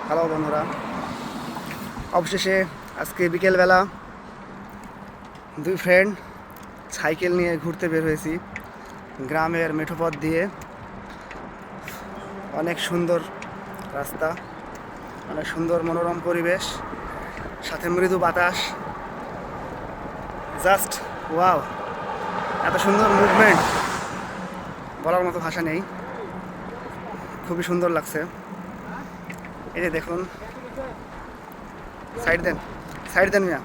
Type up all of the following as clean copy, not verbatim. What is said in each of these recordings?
Hello বন্ধুরা, অবশেষে আজকে বিকেলবেলা দুই ফ্রেন্ড সাইকেল নিয়ে ঘুরতে বের হয়েছি গ্রামের মেঠোপথ দিয়ে। অনেক সুন্দর রাস্তা, অনেক সুন্দর মনোরম পরিবেশ, সাথে মৃদু বাতাস। Just wow! এত সুন্দর মুভমেন্ট, বলার মতো ভাষা নেই। খুবই সুন্দর লাগছে। এই যে দেখুন, সাইড দেন, সাইড দেন মিয়া।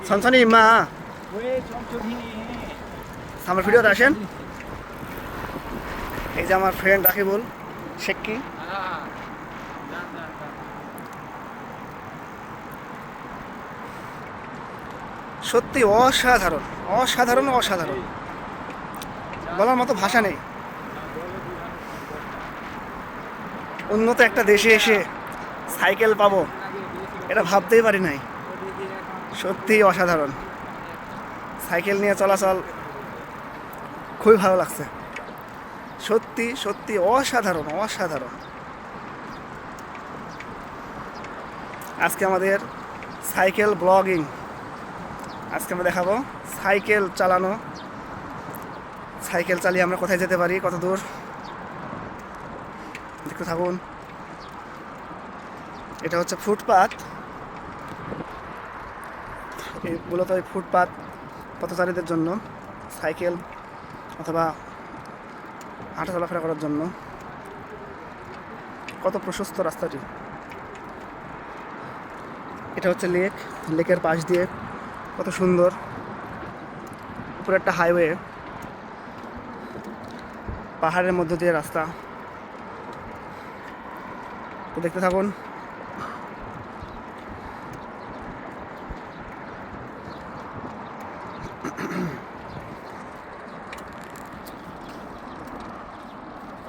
সনসনি মা আমার ভিডিওতে আসেন। এই যে আমার ফ্রেন্ড রাকিবুল শেক্কি। সত্যি অসাধারণ, অসাধারণ, অসাধারণ, বলার মতো ভাষা নেই। উন্নত একটা দেশে এসে সাইকেল পাবো এটা ভাবতেই পারি নাই। সত্যিই অসাধারণ। সাইকেল নিয়ে চলাচল খুবই ভালো লাগছে। সত্যি সত্যি অসাধারণ, অসাধারণ। আজকে আমাদের সাইকেল ব্লগিং। আজকে আমরা দেখাবো সাইকেল চালানো। সাইকেল চালিয়ে আমরা কোথায় যেতে পারি, কত দূর, দেখতে থাকুন। এটা হচ্ছে ফুটপাত। মূলত এই ফুটপাত পথচারীদের জন্য, সাইকেল অথবা হাঁটা চলাফেরা করার জন্য। কত প্রশস্ত রাস্তাটি। এটা হচ্ছে লেক। লেকের পাশ দিয়ে কত সুন্দর উপরে একটা হাইওয়ে, পাহাড়ের মধ্য দিয়ে রাস্তা। তো দেখতে থাকুন।